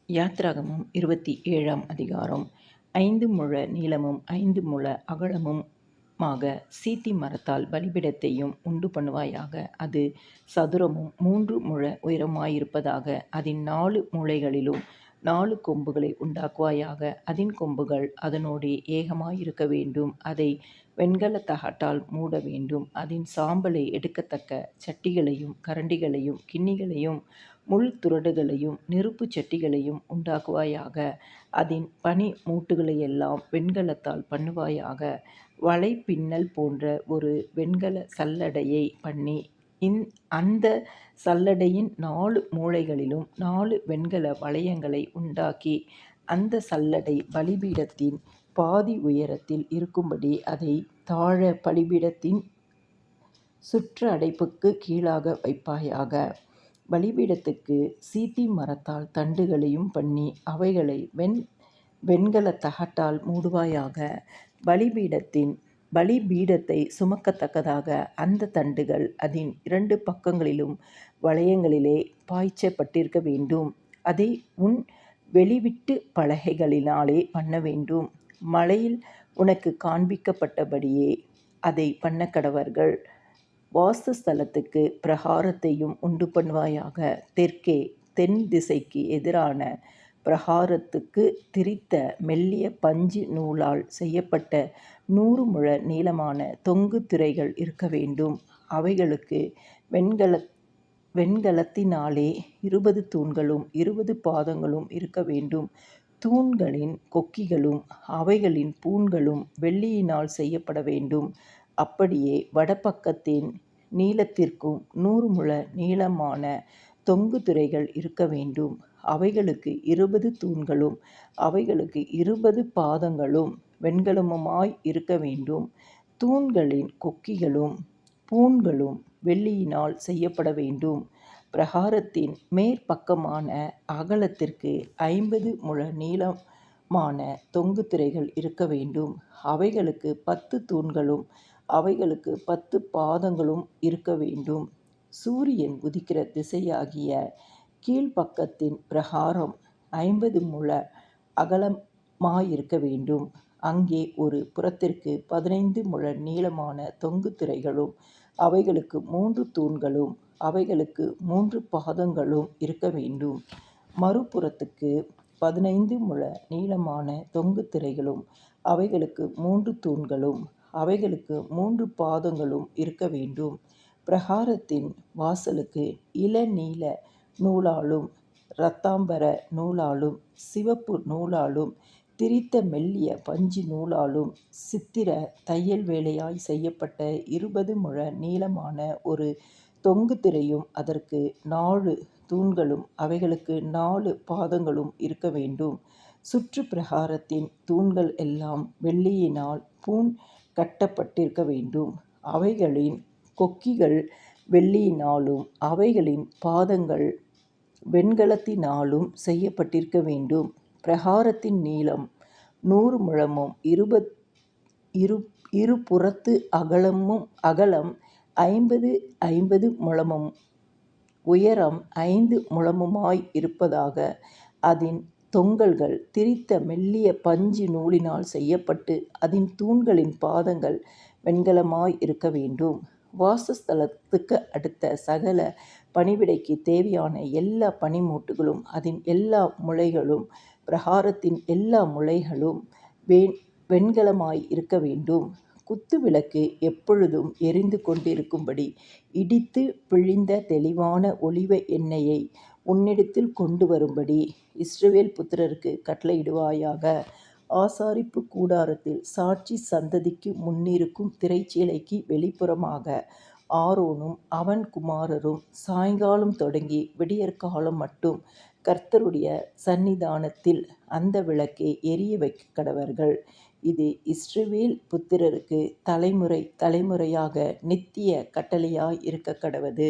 யாத்திராகமம் 27ஆம் அதிகாரம். 5 முழ நீளமும் 5 முழ அகலமுமாக சீத்திம் மரத்தால் பலிபீடத்தையும் உண்டு பண்ணுவாயாக. அது சதுரமும் 3 முழ உயரமாயிருப்பதாக. அதன் 4 மூலைகளிலும் 4 கொம்புகளை உண்டாக்குவாயாக. அதன் கொம்புகள் அதனோடே ஏகமாயிருக்க வேண்டும். அதை வெண்கலத் தகட்டால் மூட வேண்டும். அதன் சாம்பலை எடுக்கத்தக்க சட்டிகளையும் கரண்டிகளையும் கிண்ணிகளையும் முள் துறடுகளையும் நெருப்புச் சட்டிகளையும் உண்டாக்குவாயாக. அதன் பனி மூட்டுகளையெல்லாம் வெண்கலத்தால் பண்ணுவாயாக. வலைப்பின்னல் போன்ற ஒரு வெண்கல சல்லடையை பண்ணி அந்த சல்லடையின் 4 மூலைகளிலும் 4 வெண்கல வளையங்களை உண்டாக்கி அந்த சல்லடை பலிபீடத்தின் பாதி உயரத்தில் இருக்கும்படி அதை தாழ பலிபீடத்தின் சுற்று அடைப்புக்குக் கீழாக வைப்பாயாக. பலிபீடத்துக்கு சீத்திம் மரத்தால் தண்டுகளையும் பண்ணி அவைகளை வெண்கலத் தகட்டால் மூடுவாயாக. பலிபீடத்தை சுமக்கத்தக்கதாக அந்த தண்டுகள் அதன் 2 பக்கங்களிலும் வளையங்களிலே பாய்ச்சப்பட்டிருக்க வேண்டும். அதை உன் வெளிவிட்டுப் பலகைகளினாலே பண்ண வேண்டும். மலையில் உனக்கு காண்பிக்கப்பட்டபடியே அதை பண்ணக்கடவர்கள். வாசஸ்தலத்துக்கு பிரகாரத்தையும் உண்டு பண்ணுவாயாக. தெற்கே தென் திசைக்கு எதிரான பிரகாரத்துக்கு திரித்த மெல்லிய பஞ்சு நூலால் செய்யப்பட்ட 100 முழ நீளமான தொங்கு திரைகள் இருக்க வேண்டும். அவைகளுக்கு வெண்கலத்தினாலே 20 தூண்களும் 20 பாதங்களும் இருக்க வேண்டும். தூண்களின் கொக்கிகளும் அவைகளின் பூண்களும் வெள்ளியினால் செய்யப்பட வேண்டும். அப்படியே வடபக்கத்தின் நீளத்திற்கும் 100 முழ நீளமான தொங்கு திரைகள் இருக்க வேண்டும். அவைகளுக்கு 20 தூண்களும் அவைகளுக்கு 20 பாதங்களும் வெண்கலமுமாய் இருக்க வேண்டும். தூண்களின் கொக்கிகளும் பூண்களும் வெள்ளியினால் செய்யப்பட வேண்டும். பிரகாரத்தின் மேற்பக்கமான அகலத்திற்கு 50 முழ நீளமான தொங்கு திரைகள் இருக்க வேண்டும். அவைகளுக்கு 10 தூண்களும் அவைகளுக்கு 10 பாதங்களும் இருக்க வேண்டும். சூரியன் உதிக்கிற திசையாகிய கீழ்ப்பக்கத்தின் பிரகாரம் 50 முழ அகலமாயிருக்க வேண்டும். அங்கே ஒரு புறத்திற்கு 15 முழ நீளமான தொங்கு திரைகளும் அவைகளுக்கு 3 தூண்களும் அவைகளுக்கு 3 பாதங்களும் இருக்க வேண்டும். மறுபுறத்துக்கு 15 முழ நீளமான தொங்கு திரைகளும் அவைகளுக்கு 3 தூண்களும் அவைகளுக்கு 3 பாதங்களும் இருக்க வேண்டும். பிரகாரத்தின் வாசலுக்கு இளநீல நூலாலும் இரத்தாம்பர நூலாலும் சிவப்பு நூலாலும் திரித்த மெல்லிய பஞ்சு நூலாலும் சித்திர தையல் வேலையாய் செய்யப்பட்ட 20 முழ நீளமான ஒரு தொங்கு திரையும் அதற்கு 4 தூண்களும் அவைகளுக்கு 4 பாதங்களும் இருக்க வேண்டும். சுற்று பிரகாரத்தின் தூண்கள் எல்லாம் வெள்ளியினால் பூண் கட்டப்பட்டிருக்க வேண்டும். அவைகளின் கொக்கிகள் வெள்ளியினாலும் அவைகளின் பாதங்கள் வெண்கலத்தினாலும் செய்யப்பட்டிருக்க வேண்டும். பிரகாரத்தின் நீளம் 100 முழமும் இருபுறத்து அகலம் 50 முழமும் உயரம் 5 முழமுமாய் இருப்பதாக. அதன் தொங்கல்கள் திரித்த மெல்லிய பஞ்சு நூலினால் செய்யப்பட்டு அதன் தூண்களின் பாதங்கள் வெண்கலமாய் இருக்க வேண்டும். வாசஸ்தலத்துக்கு அடுத்த சகல பணிவிடைக்கு தேவையான எல்லா பனிமூட்டுகளும் அதன் எல்லா முளைகளும் பிரகாரத்தின் எல்லா முளைகளும் வெண்கலமாய் இருக்க வேண்டும். குத்துவிளக்கு எப்பொழுதும் எரிந்து கொண்டிருக்கும்படி இடித்து பிழிந்த தெளிவான ஒலிவ எண்ணெயை உன்னிடத்தில் கொண்டு வரும்படி இஸ்ரவேல் புத்திரருக்கு கட்டளையிடுவாயாக. ஆசாரிப்பு கூடாரத்தில் சாட்சி சந்ததிக்கு முன்னிருக்கும் திரைச்சீலைக்கு வெளிப்புறமாக ஆரோனும் அவன் குமாரரும் சாயங்காலம் தொடங்கி விடியற்காலம் மட்டும் கர்த்தருடைய சந்நிதானத்தில் அந்த விளக்கை எரிய வைக்கக்கடவர்கள். இது இஸ்ரவேல் புத்திரருக்கு தலைமுறை தலைமுறையாக நித்திய கட்டளையாய் இருக்கக்கடவது.